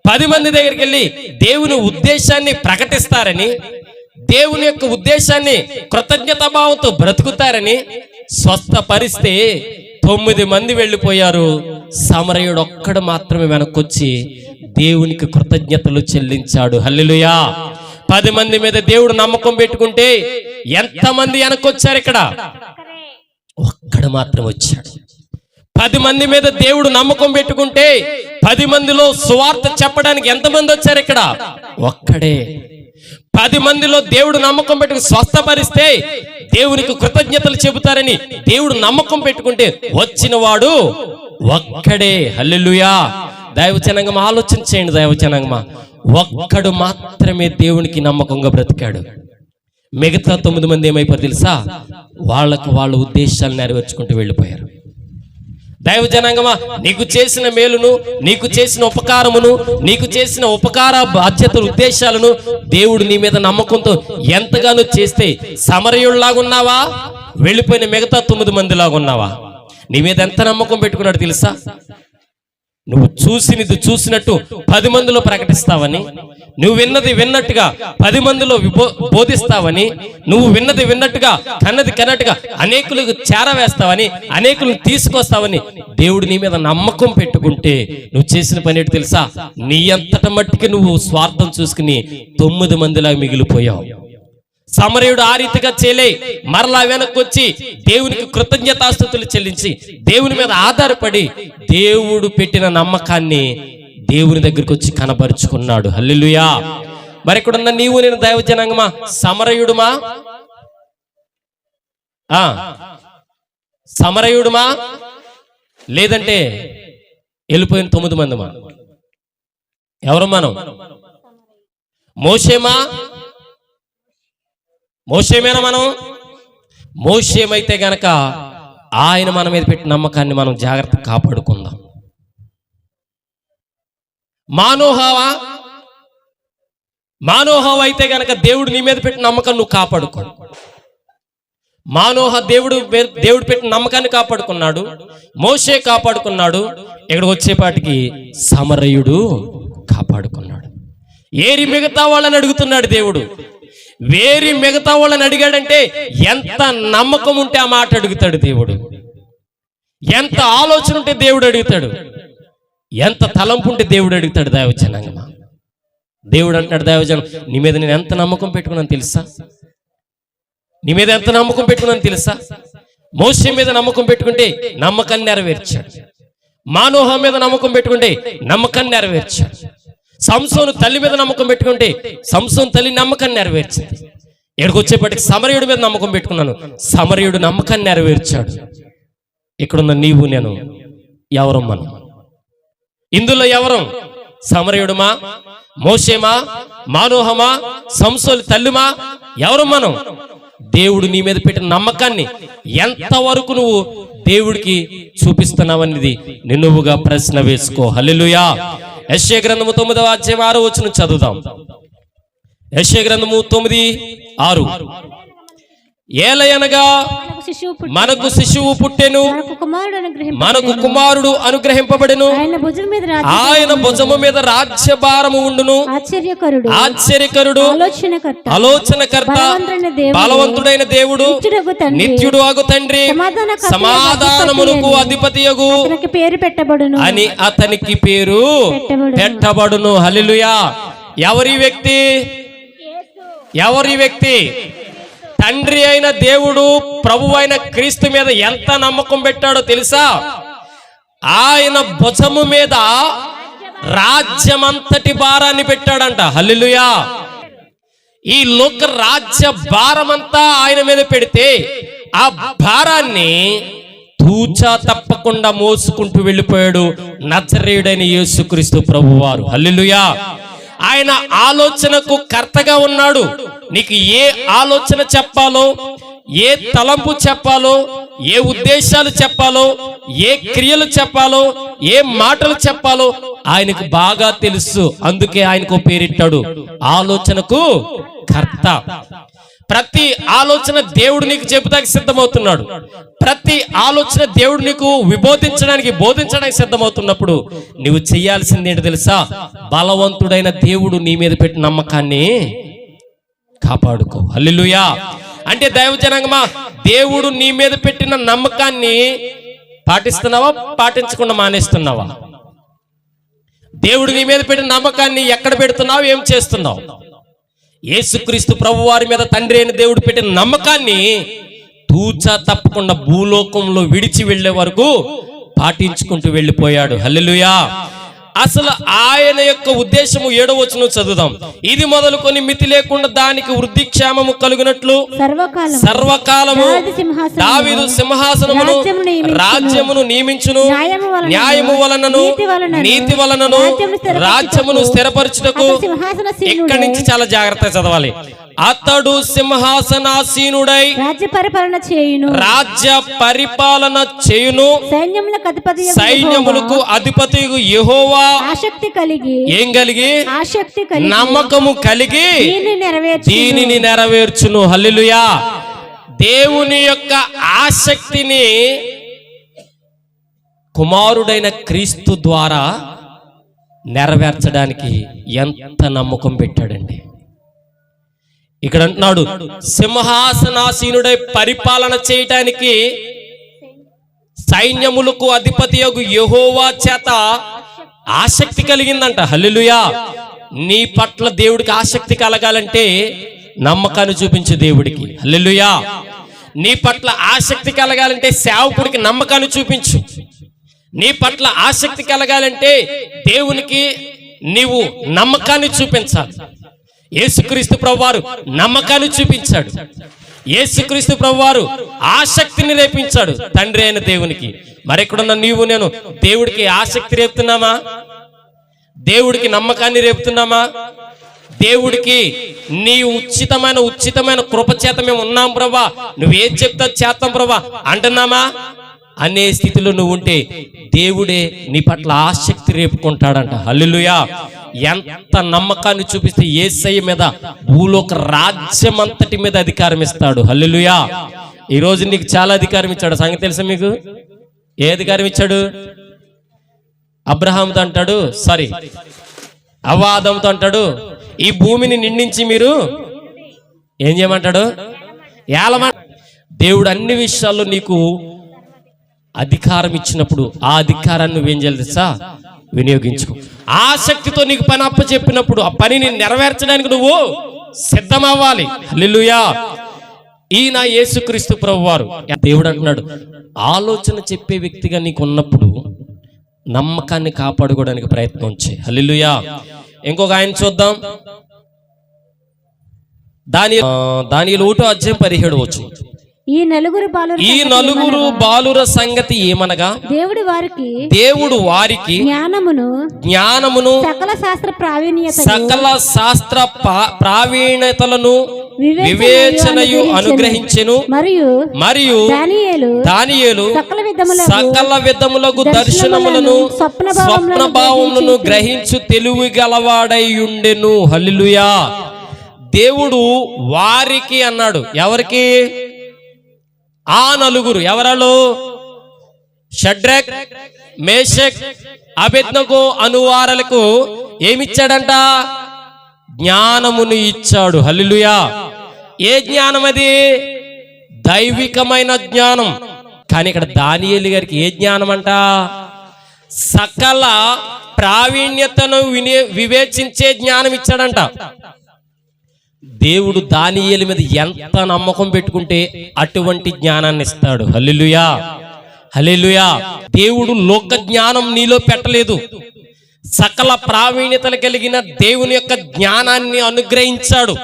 10 మంది దగ్గరికి వెళ్ళి దేవుని ఉద్దేశాన్ని ప్రకటిస్తారని, దేవుని యొక్క ఉద్దేశాన్ని కృతజ్ఞతాభావంతో బ్రతుకుతారని స్వస్థపరిస్తే 9 మంది వెళ్ళిపోయారు. సమరయుడు ఒక్కడు మాత్రమే వెనక్కొచ్చి దేవునికి కృతజ్ఞతలు చెల్లించాడు. హల్లెలూయా. 10 మంది మీద దేవుడు నమ్మకం పెట్టుకుంటే ఎంతమంది వెనక్కొచ్చారు? ఇక్కడ ఒక్కడు మాత్రం వచ్చాడు. 10 మంది మీద దేవుడు నమ్మకం పెట్టుకుంటే 10 మందిలో సువార్త చెప్పడానికి ఎంతమంది వచ్చారు? ఇక్కడ ఒక్కడే. 10 మందిలో దేవుడు నమ్మకం పెట్టుకుని స్వస్థపరిస్తే దేవునికి కృతజ్ఞతలు చెబుతారని దేవుడు నమ్మకం పెట్టుకుంటే వచ్చిన వాడు ఒక్కడే. హల్లెలూయా. దైవజనంగమా, ఆలోచన చేయండి. దైవజనంగమా, ఒక్కడు మాత్రమే దేవునికి నమ్మకంగా బ్రతికాడు. మిగతా 9 మంది ఏమైపోయారు తెలుసా? వాళ్ళ ఉద్దేశాలు నెరవేర్చుకుంటూ వెళ్ళిపోయారు. దైవజనాంగమా, నీకు చేసిన మేలును, నీకు చేసిన ఉపకారమును, నీకు చేసిన ఉపకార బాధ్యతల ఉద్దేశాలను దేవుడు నీ మీద నమ్మకంతో ఎంతగానో చేస్తే సమరయుల్లాగా ఉన్నావా? వెళ్ళిపోయిన మిగతా 9 మందిలాగా ఉన్నావా? నీ మీద ఎంత నమ్మకం పెట్టుకున్నాడు తెలుసా? నువ్వు చూసినట్టు 10 మందిలో ప్రకటిస్తావని, నువ్వు విన్నది విన్నట్టుగా 10 మందిలో బోధిస్తావని, నువ్వు విన్నది విన్నట్టుగా కన్నది కన్నట్టుగా అనేకులకు చేరవేస్తావని, అనేకులను తీసుకొస్తావని దేవుడు నీ మీద నమ్మకం పెట్టుకుంటే నువ్వు చేసిన పని ఏంటి తెలుసా? నీ అంతట మట్టికి నువ్వు స్వార్థం చూసుకుని 9 మందిలాగా మిగిలిపోయావు. సమరయుడు ఆ రీతిగా చేయలే. మరలా వెనక్కొచ్చి దేవునికి కృతజ్ఞతాస్తుతులు చెల్లించి దేవుని మీద ఆధారపడి దేవుడు పెట్టిన నమ్మకాన్ని దేవుని దగ్గరికి వచ్చి కనబరుచుకున్నాడు. హల్లెలూయా. మరి ఇక్కడున్న నీవు నేను దైవజనాంగమా సమరయుడుమా? సమరయుడుమా లేదంటే వెళ్ళిపోయిన 9 మందిమా? ఎవరు మనం? మోషేమేనా మనం? మోషేమైతే గనక ఆయన మన మీద పెట్టిన నమ్మకాన్ని మనం జాగ్రత్తగా కాపాడుకుందాం. మానోహవ అయితే గనక దేవుడు నీ మీద పెట్టిన నమ్మకం నువ్వు కాపాడుకో. మానోహ దేవుడు పెట్టిన నమ్మకాన్ని కాపాడుకున్నాడు, మోషే కాపాడుకున్నాడు. ఇక్కడికి వచ్చేపాటికి సమరయుడు కాపాడుకున్నాడు. ఏరి మిగతా వాళ్ళని అడుగుతున్నాడు దేవుడు. వేరి మిగతా వాళ్ళని అడిగాడంటే ఎంత నమ్మకం ఉంటే ఆ మాట అడుగుతాడు దేవుడు. ఎంత ఆలోచన ఉంటే దేవుడు అడుగుతాడు. ఎంత తలంపు ఉంటే దేవుడు అడుగుతాడు. దైవజనాంగమా, దేవుడు అంటాడు, దైవజనం నీ మీద నేను ఎంత నమ్మకం పెట్టుకున్నాను తెలుసా? నీ మీద ఎంత నమ్మకం పెట్టుకున్నాను తెలుసా? మోషే మీద నమ్మకం పెట్టుకుంటే నమ్మకాన్ని నెరవేర్చాడు. మానోహ మీద నమ్మకం పెట్టుకుంటే నమ్మకాన్ని నెరవేర్చాడు. సంసోను తల్లి మీద నమ్మకం పెట్టుకుంటే సంసోను తల్లి నమ్మకాన్ని నెరవేర్చింది. ఇక్కడికి వచ్చేప్పటికి సమరయుడి మీద నమ్మకం పెట్టుకున్నాను, సమరయుడు నమ్మకాన్ని నెరవేర్చాడు. ఇక్కడున్న నీవు నేను ఎవరం? మనం ఇందులో ఎవరం? సమరయుడుమా, మోషేమా, మానోహమా, సంసోను తల్లిమా? ఎవరు మనం? దేవుడు నీ మీద పెట్టిన నమ్మకాన్ని ఎంతవరకు నువ్వు దేవుడికి చూపిస్తున్నావనేది నిన్నువుగా ప్రశ్న వేసుకో. హల్లెలూయా. యెషయా గ్రంథము 9వ అధ్యాయం 6వ వచనం చదువుదాం. యెషయా గ్రంథము 9:6. ఏలయనగా శిశువు పుట్టెను. మనకు శిశువు పుట్టెను, మనకు కుమారుడు అనుగ్రహింపబడెను, ఆయన భుజము మీద రాజ్యభారము ఉండును. ఆశ్చర్యకరుడు, ఆలోచనకర్త, బలవంతుడైన దేవుడు, నిత్యుడు అగు తండ్రి, సమాధానమునకు అధిపతియగు పేరు పెట్టబడును అని అతనికి పేరు పెట్టబడును. హల్లెలూయా. ఎవరి వ్యక్తి? ఎవరి వ్యక్తి? తండ్రి అయిన దేవుడు ప్రభు అయిన క్రీస్తు మీద ఎంత నమ్మకం పెట్టాడో తెలుసా? ఆయన భుజము మీద రాజ్యమంతటి భారాన్ని పెట్టాడంట. హల్లెలూయా. ఈ లోక రాజ్య భారమంతా ఆయన మీద పెడితే ఆ భారాన్ని తూచా తప్పకుండా మోసుకుంటూ వెళ్ళిపోయాడు నజరేయుడైన యేసుక్రీస్తు ప్రభువారు. హల్లెలూయా. ఆయన ఆలోచనకు కర్తగా ఉన్నాడు. నీకు ఏ ఆలోచన చెప్పాలో, ఏ తలంపు చెప్పాలో, ఏ ఉద్దేశాలు చెప్పాలో, ఏ క్రియలు చెప్పాలో, ఏ మాటలు చెప్పాలో ఆయనకు బాగా తెలుసు. అందుకే ఆయనకు పేరిట్టాడు ఆలోచనకు కర్త. ప్రతి ఆలోచన దేవుడు నీకు చెబుతానికి సిద్ధమవుతున్నాడు. ప్రతి ఆలోచన దేవుడు నీకు విబోధించడానికి, బోధించడానికి సిద్ధమవుతున్నప్పుడు నువ్వు చేయాల్సింది ఏంటి తెలుసా? బలవంతుడైన దేవుడు నీ మీద పెట్టిన నమ్మకాన్ని కాపాడుకో. హల్లెలూయా. అంటే దైవజనాంగమా, దేవుడు నీ మీద పెట్టిన నమ్మకాన్ని పాటిస్తున్నావా, పాటించకుండా మానేస్తున్నావా? దేవుడు నీ మీద పెట్టిన నమ్మకాన్ని ఎక్కడ పెడుతున్నావు, ఏం చేస్తున్నావు? యేసుక్రీస్తు ప్రభు వారి మీద తండ్రి అయిన దేవుడు పెట్టిన నమ్మకాన్ని తూచా తప్పకుండా భూలోకంలో విడిచి వెళ్లే వరకు పాటించుకుంటూ వెళ్ళిపోయాడు. హల్లెలూయా. అసలు ఆయన యొక్క ఉద్దేశము 7వ వచనం చదువుదాం. ఇది మొదలుకొని మితి లేకుండా దానికి వృద్ధి క్షేమము కలుగునట్లు సర్వకాలము దావీదు సింహాసనమును రాజ్యమును నియమించును, న్యాయము వలనను నీతి వలనను రాజ్యమును స్థిరపరచుటకు. ఇక్కడి నుంచి చాలా జాగ్రత్తగా చదవాలి. అతడు సింహాసనాసీనుడై రాజ్య పరిపాలన చేయును, సైన్యములకు అధిపతి యెహోవా ఆసక్తి కలిగి, ఏం కలిగి? ఆసక్తి కలిగి, నమ్మకము కలిగి దీనిని నెరవేర్చును. హల్లెలూయా. దేవుని యొక్క ఆసక్తిని కుమారుడైన క్రీస్తు ద్వారా నెరవేర్చడానికి ఎంత నమ్మకం పెట్టాడండి. ఇక్కడ అంటున్నాడు సింహాసనాసీనుడై పరిపాలన చేయటానికి సైన్యములకు అధిపతియగు యెహోవా చేత ఆసక్తి కలిగిందంట. హల్లెలూయా. నీ పట్ల దేవుడికి ఆసక్తి కలగాలంటే నమ్మకాన్ని చూపించు దేవుడికి. హల్లెలూయా. నీ పట్ల ఆసక్తి కలగాలంటే సేవకుడికి నమ్మకాన్ని చూపించు. నీ పట్ల ఆసక్తి కలగాలంటే దేవునికి నీవు నమ్మకాన్ని చూపించాలి. యేసుక్రీస్తు ప్రభువారు నమ్మకాన్ని చూపించాడు. యేసుక్రీస్తు ప్రభువారు ఆసక్తిని రేపించాడు తండ్రి అయిన దేవునికి. మరెక్కడున్న నీవు నేను దేవుడికి ఆసక్తి రేపుతున్నామా? దేవుడికి నమ్మకాన్ని రేపుతున్నామా? దేవుడికి నీ ఉచితమైన కృపచేత మేము ఉన్నాం ప్రభా, నువ్వేం చెప్తా చేస్తాం ప్రభా అంటున్నామా అనే స్థితిలో నువ్వు ఉంటే దేవుడే నీ పట్ల ఆసక్తి రేపుకుంటాడంట. హల్లెలూయా. ఎంత నమ్మకాన్ని చూపిస్తే యేసయ్య మీద భూలోక రాజ్యమంతటి మీద అధికారం ఇస్తాడు. హల్లెలూయా. ఈ రోజు నీకు చాలా అధికారం ఇచ్చాడు. సంగతి తెలుసా మీకు? ఏ అధికారం ఇచ్చాడు? అబ్రహాంతో అంటాడు, అవ్వాదంతో అంటాడు, ఈ భూమిని నిండించి మీరు ఏం చేయమంటాడు? దేవుడు అన్ని విషయాల్లో నీకు అధికారం ఇచ్చినప్పుడు ఆ అధికారాన్ని నువ్వేం చేయాలి తెలుసా? వినియోగించుకో. ఆసక్తితో నీకు పని అప్పచెప్పినప్పుడు ఆ పనిని నెరవేర్చడానికి నువ్వు సిద్ధమవ్వాలి. హల్లెలూయా. ఈయన యేసుక్రీస్తు ప్రభువారు. దేవుడు అంటున్నాడు ఆలోచన చెప్పే వ్యక్తిగా నీకు ఉన్నప్పుడు నమ్మకాన్ని కాపాడుకోవడానికి ప్రయత్నం చేయి. హల్లెలూయా. ఇంకొక ఆయన చూద్దాం. దానియేలు 1:17 ఈ నలుగురు బాలుర సంగతి ఏమనగా దేవుడు వారికి జ్ఞానమును సకల శాస్త్ర ప్రావీణ్యతలను వివేచనయు అనుగ్రహించెను. మరియు దానియేలు సకల విధములకు దర్శనములను స్వప్న భావములను గ్రహించు తెలివి గలవాడై ఉండెను. హల్లెలూయా. దేవుడు వారికి అన్నాడు. ఎవరికి? ఆ నలుగురు ఎవరలు? షడ్రక్, మేషక్, అబేద్నెగో అనువారులకు ఏమిచ్చాడంట? జ్ఞానమును ఇచ్చాడు. హల్లెలూయా. ఏ జ్ఞానం అది? దైవికమైన జ్ఞానం. కానీ ఇక్కడ దానియేలు గారికి ఏ జ్ఞానం అంట? సకల ప్రావీణ్యతను వివేచించే జ్ఞానం ఇచ్చాడంట. దేవుడు దానియేలు మీద ఎంత నమ్మకం పెట్టుకుంటే అటువంటి జ్ఞానాన్ని ఇస్తాడు. హల్లెలూయా, హల్లెలూయా. దేవుడు లోక జ్ఞానం నీలో పెట్టలేదు. సకల ప్రావీణ్యతలు కలిగిన దేవుని యొక్క జ్ఞానాన్ని అనుగ్రహించాడు.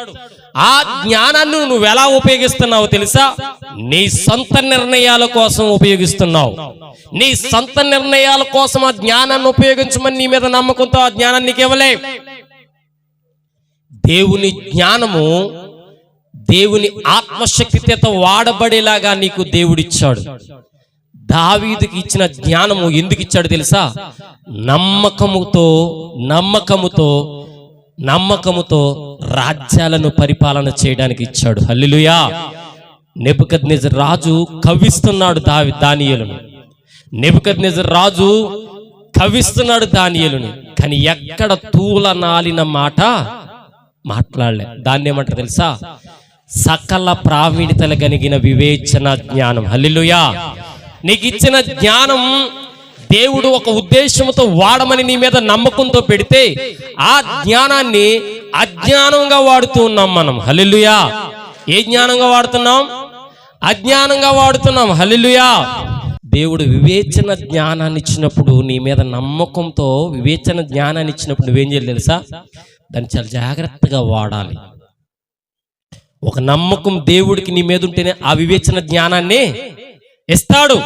ఆ జ్ఞానాన్ని నువ్వు ఎలా ఉపయోగిస్తున్నావు తెలుసా? నీ సొంత నిర్ణయాల కోసం ఉపయోగిస్తున్నావు. నీ సొంత నిర్ణయాల కోసం ఆ జ్ఞానాన్ని ఉపయోగించమని నీ మీద నమ్మకంతో ఆ జ్ఞానాన్ని నీకు ఇవ్వలే. దేవుని జ్ఞానము దేవుని ఆత్మశక్తితో వాడబడేలాగా నీకు దేవుడిచ్చాడు. దావీదుకి ఇచ్చిన జ్ఞానము ఎందుకు ఇచ్చాడు తెలుసా? నమ్మకముతో రాజ్యాలను పరిపాలన చేయడానికి ఇచ్చాడు. హల్లెలూయా. నెబుకద్నెజర్ రాజు కవ్విస్తున్నాడు దానియేలును. నెబుకద్నెజర్ రాజు కవ్విస్తున్నాడు దానియేలును. కానీ ఎక్కడ తూల నాలిన మాట మాట్లాడలే. దాన్ని ఏమంటారు తెలుసా? సకల ప్రావీణ్యతలు కలిగిన వివేచన జ్ఞానం. హల్లెలూయా. నీకు ఇచ్చిన జ్ఞానం దేవుడు ఒక ఉద్దేశంతో వాడమని నీ మీద నమ్మకంతో పెడితే ఆ జ్ఞానాన్ని అజ్ఞానంగా వాడుతూ ఉన్నాం మనం. హల్లెలూయా. ఏ జ్ఞానంగా వాడుతున్నాం? అజ్ఞానంగా వాడుతున్నాం. హల్లెలూయా. దేవుడు వివేచన జ్ఞానాన్ని ఇచ్చినప్పుడు, నీ మీద నమ్మకంతో వివేచన జ్ఞానాన్ని ఇచ్చినప్పుడు నువ్వేం చేయాలి తెలుసా? దాన్ని చాలా జాగ్రత్తగా వాడాలి. ఒక నమ్మకం దేవుడికి నీ మీద ఉంటేనే ఆ వివేచన జ్ఞానాన్ని ఇస్తాడు.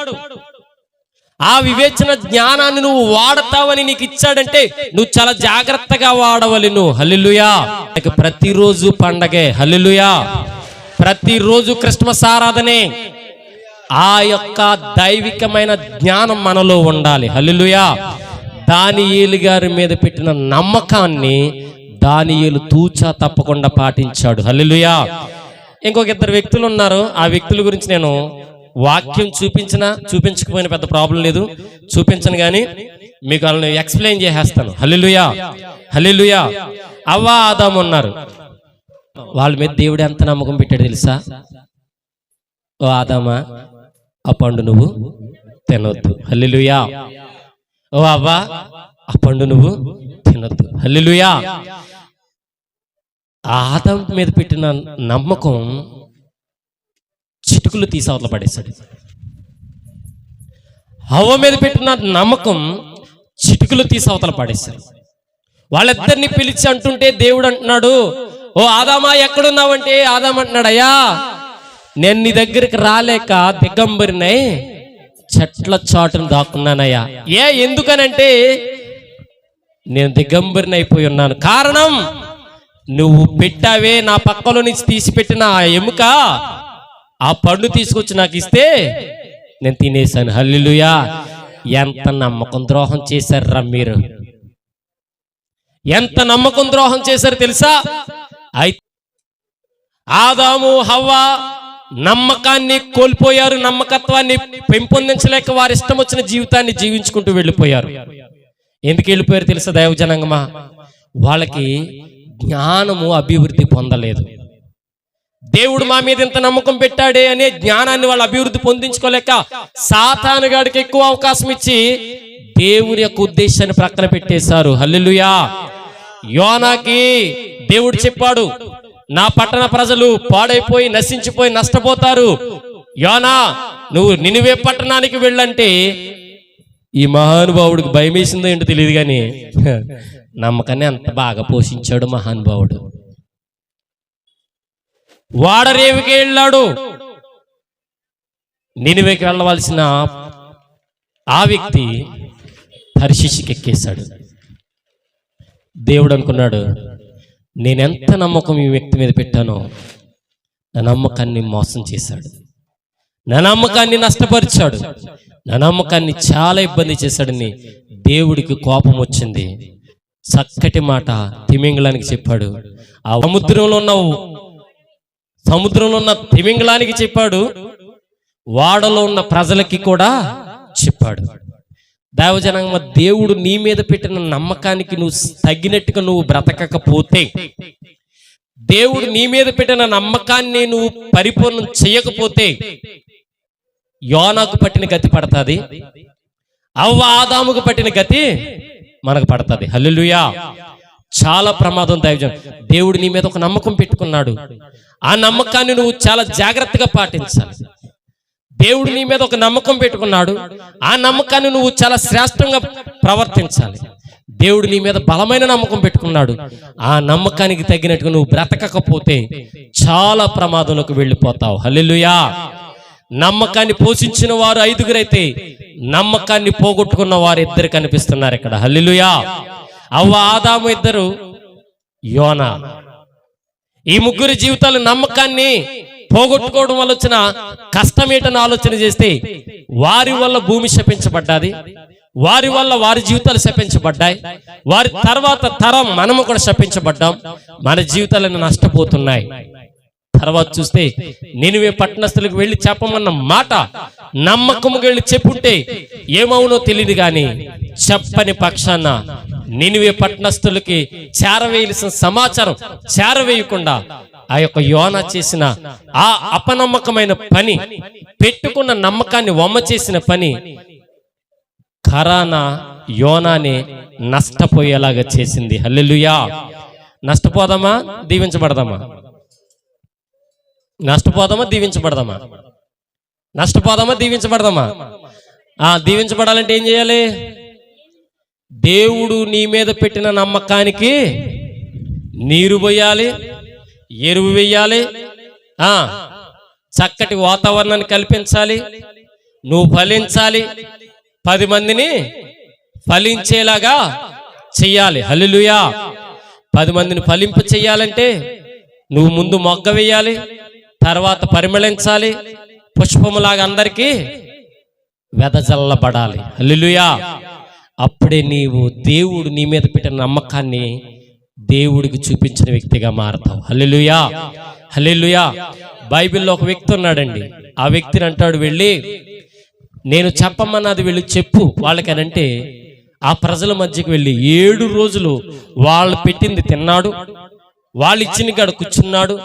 ఆ వివేచన జ్ఞానాన్ని నువ్వు వాడతావని నీకు ఇచ్చాడంటే నువ్వు చాలా జాగ్రత్తగా వాడవాలి నువ్వు. హల్లెలూయా. ప్రతిరోజు పండగే. హల్లెలూయా. ప్రతిరోజు క్రిస్మస్ ఆరాధనే. ఆ యొక్క దైవికమైన జ్ఞానం మనలో ఉండాలి. హల్లెలూయా. దానియేలు గారి మీద పెట్టిన నమ్మకాన్ని దానియేలు తూచా తప్పకుండా పాటించాడు. హల్లెలూయా. ఇంకొక ఇద్దరు వ్యక్తులు ఉన్నారు. ఆ వ్యక్తుల గురించి నేను వాక్యం చూపించకపోయినా పెద్ద ప్రాబ్లం లేదు, చూపించను కానీ మీకు వాళ్ళని ఎక్స్ప్లెయిన్ చేసేస్తాను. హల్లెలూయా, హల్లెలూయా. అవ్వ ఆదాము ఉన్నారు. వాళ్ళ మీద దేవుడు ఎంత నమ్మకం పెట్టాడు తెలుసా? ఓ ఆదామా, ఆ పండు నువ్వు తినొద్దు. హల్లెలూయా. ఓ అవ్వ, ఆ పండు నువ్వు తినొద్దు. హల్లెలూయా. ఆదాము మీద పెట్టిన నమ్మకం చిటుకులు తీసి అవతల పడేశాడు. హవ్వ మీద పెట్టిన నమ్మకం చిటుకులు తీసి అవతల పడేశాడు. వాళ్ళిద్దరిని పిలిచి అంటుంటే దేవుడు అంటున్నాడు, ఓ ఆదామా ఎక్కడున్నావంటే ఆదాం అంటున్నాడు, అయ్యా నేను నీ దగ్గరికి రాలేక దిగంబరినై చెట్ల చాటును దాక్కున్నానయ్యా. ఎందుకనంటే నేను దిగంబరిని అయిపోయి ఉన్నాను. కారణం నువ్వు పెట్టావే, నా పక్కలో నుంచి తీసి పెట్టిన ఆ ఎముక, ఆ పండు తీసుకొచ్చి నాకు ఇస్తే నేను తినేశాను. హల్లెలూయా. ఎంత నమ్మకం ద్రోహం చేశారా మీరు? ఎంత నమ్మకం ద్రోహం చేశారు తెలుసా? అయితే ఆదాము హవ్వ నమ్మకాన్ని కోల్పోయారు. నమ్మకత్వాన్ని పెంపొందించలేక వారి ఇష్టం వచ్చిన జీవితాన్ని జీవించుకుంటూ వెళ్ళిపోయారు. ఎందుకు వెళ్ళిపోయారు తెలుసా దైవజనాంగమా? వాళ్ళకి జ్ఞానము అభివృద్ధి పొందలేదు. దేవుడు మా మీద ఇంత నమ్మకం పెట్టాడే అనే జ్ఞానాన్ని వాళ్ళు అభివృద్ధి పొందించుకోలేక సాతానుగాడికి ఎక్కువ అవకాశం ఇచ్చి దేవుని యొక్క ఉద్దేశాన్ని ప్రక్కన పెట్టేశారు. హల్లెలూయా. యోనాకి దేవుడు చెప్పాడు, నా పట్టణ ప్రజలు పాడైపోయి నశించిపోయి నష్టపోతారు. యోనా, నువ్వు నినివే పట్టణానికి వెళ్ళంటే ఈ మహానుభావుడికి భయం వేసిందో ఏంటో తెలియదు కానీ నమ్మకాన్ని అంత బాగా పోషించాడు మహానుభావుడు. వాడరేవికి వెళ్ళాడు. నినివేకి వెళ్ళవలసిన ఆ వ్యక్తి తర్షీషుకి ఎక్కేశాడు. దేవుడు అనుకున్నాడు, నేనెంత నమ్మకం ఈ వ్యక్తి మీద పెట్టానో నా నమ్మకాన్ని మోసం చేశాడు, నా నమ్మకాన్ని నష్టపరిచాడు, నా నమ్మకాన్ని చాలా ఇబ్బంది చేశాడని దేవుడికి కోపం వచ్చింది. చక్కటి మాట తిమింగళానికి చెప్పాడు. ఆ సముద్రంలో ఉన్న తిమింగళానికి చెప్పాడు, వాడలో ఉన్న ప్రజలకి కూడా చెప్పాడు. దైవజనంగా దేవుడు నీ మీద పెట్టిన నమ్మకానికి నువ్వు తగినట్టుగా నువ్వు బ్రతకకపోతే, దేవుడు నీ మీద పెట్టిన నమ్మకాన్ని నువ్వు పరిపూర్ణం చేయకపోతే యోనాకు పట్టిన గతి పడుతుంది, అవ్వ ఆదాముకు పట్టిన గతి మనకు పడుతుంది. హల్లెలూయా. చాలా ప్రమాదం దైవజనం. దేవుడు నీ మీద ఒక నమ్మకం పెట్టుకున్నాడు, ఆ నమ్మకాన్ని నువ్వు చాలా జాగ్రత్తగా పాటించాలి. దేవుడు నీ మీద ఒక నమ్మకం పెట్టుకున్నాడు, ఆ నమ్మకాన్ని నువ్వు చాలా శ్రేష్టంగా ప్రవర్తించాలి. దేవుడు నీ మీద బలమైన నమ్మకం పెట్టుకున్నాడు, ఆ నమ్మకానికి తగినట్టుగా నువ్వు బ్రతకకపోతే చాలా ప్రమాదంలోకి వెళ్ళిపోతావు. హల్లెలూయా. నమ్మకాన్ని పోషించిన వారు 5గురైతే నమ్మకాన్ని పోగొట్టుకున్న వారు 2 కనిపిస్తున్నారు ఇక్కడ. హల్లెలూయా. అవ్వ ఆదాము 2, యోనా. ఈ 3 జీవితాలు నమ్మకాన్ని పోగొట్టుకోవడం వల్ల వచ్చిన కష్టం ఏంటని ఆలోచన చేస్తే వారి వల్ల భూమి శపించబడ్డాది, వారి వల్ల వారి జీవితాలు శపించబడ్డాయి, వారి తర్వాత తరం మనము కూడా శపించబడ్డాం, మన జీవితాలను నష్టపోతున్నాయి. తర్వాత చూస్తే నినివే పట్టణస్థులకు వెళ్ళి చెప్పమన్న మాట నమ్మకముగా వెళ్ళి చెప్పుంటే ఏమవునో తెలియదు, కానీ చెప్పని పక్షాన నినివే పట్టణస్థులకి చేరవేయాల్సిన సమాచారం చేరవేయకుండా ఆ యొక్క యోనా చేసిన ఆ అపనమ్మకమైన పని, పెట్టుకున్న నమ్మకాన్ని వమ్మ చేసిన పని కరానా యోనాని నష్టపోయేలాగా చేసింది. హల్లెలూయా. నష్టపోదామా దీవించబడదామా? నష్టపోదామా దీవించబడదామా? నష్టపోదామా దీవించబడదామా? దీవించబడాలంటే ఏం చేయాలి? దేవుడు నీ మీద పెట్టిన నమ్మకానికి నీరు పోయాలి, ఎరువు వేయాలి, చక్కటి వాతావరణాన్ని కల్పించాలి, నువ్వు ఫలించాలి, 10 మందిని ఫలించేలాగా చెయ్యాలి. హల్లెలూయా. 10 మందిని ఫలింప చెయ్యాలంటే నువ్వు ముందు మొగ్గ వేయాలి, తర్వాత పరిమళించాలి, పుష్పములాగా అందరికీ వెదజల్లబడాలి. హల్లెలూయా. అప్పుడే నీవు దేవుడు నీ మీద పెట్టిన నమ్మకాన్ని దేవుడికి చూపించిన వ్యక్తిగా మారతావు. హల్లెలూయా. హల్లెలూయా. బైబిల్లో ఒక వ్యక్తి ఉన్నాడండి. ఆ వ్యక్తిని అంటాడు, వెళ్ళి నేను చెప్పమన్నది వెళ్ళి చెప్పు వాళ్ళకనంటే ఆ ప్రజల మధ్యకి వెళ్ళి 7 రోజులు వాళ్ళు పెట్టింది తిన్నాడు, వాళ్ళు ఇచ్చిన కాడ కూర్చున్నాడు,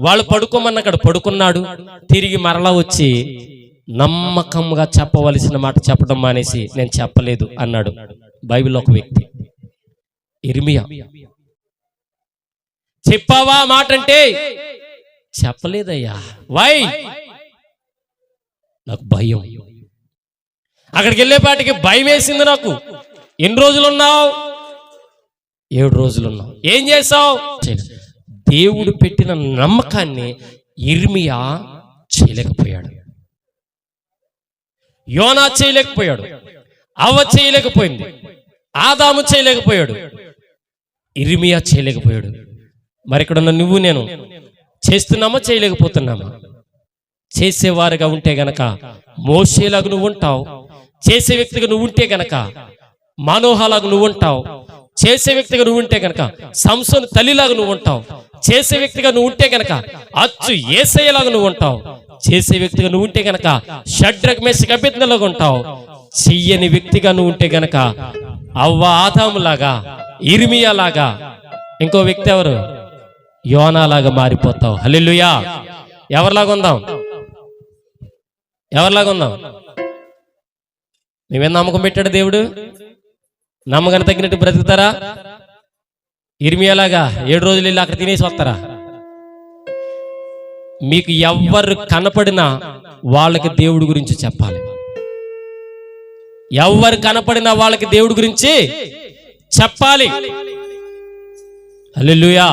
వాళ్ళు పడుకోమన్న కాడ పడుకున్నాడు, తిరిగి మరలా వచ్చి నమ్మకంగా చెప్పవలసిన మాట చెప్పడం మానేసి నేను చెప్పలేదు అన్నాడు. బైబిల్లో ఒక వ్యక్తి ఇర్మియా. చెప్పావా మాట అంటే చెప్పలేదయ్యా. వై? నాకు భయం. అక్కడికి వెళ్ళేపాటికి భయం వేసింది నాకు. ఎన్ని రోజులున్నావు? 7 రోజులున్నావు. ఏం చేసావు? దేవుడు పెట్టిన నమ్మకాన్ని ఇర్మియా చేయలేకపోయాడు, యోనా చేయలేకపోయాడు, అవ్వ చేయలేకపోయింది, ఆదాము చేయలేకపోయాడు, ఇర్మియా చేయలేకపోయాడు. మరి ఇక్కడ ఉన్న నువ్వు నేను చేస్తున్నామా చేయలేకపోతున్నామా? చేసేవారుగా ఉంటే గనక మోషేలాగా నువ్వు ఉంటావు, చేసే వ్యక్తిగా నువ్వు ఉంటే గనక మనోహలాగా నువ్వు ఉంటావు, చేసే వ్యక్తిగా నువ్వు ఉంటే గనక సంసోను తల్లిలాగా నువ్వు ఉంటావు, చేసే వ్యక్తిగా నువ్వు ఉంటే గనక అచ్చు యేసయ్యలాగా నువ్వు ఉంటావు, చేసే వ్యక్తిగా నువ్వు ఉంటే గనక షడ్రక్ మేషక్ అబేద్నెగోలాగా ఉంటావు, చెయ్యని వ్యక్తిగా నువ్వు ఉంటే గనక అవ్వ ఆదాములాగా, ఇర్మియా లాగా, ఇంకో వ్యక్తి ఎవరు? యోనాలాగా మారిపోతావు. హల్లెలూయా. ఎవరిలాగా ఉందాం? ఎవరిలాగా ఉందాం? నువ్వేం నమ్మకం పెట్టాడు దేవుడు? నమ్మకాన్ని తగ్గినట్టు బ్రతుకుతారా? ఇర్మియాలాగా 7 రోజులు వెళ్ళి అక్కడ తినేసి వస్తారా? మీకు ఎవ్వరు కనపడినా వాళ్ళకి దేవుడి గురించి చెప్పాలి. ఎవ్వరు కనపడినా వాళ్ళకి దేవుడి గురించి చెప్పాలి. హల్లెలూయా.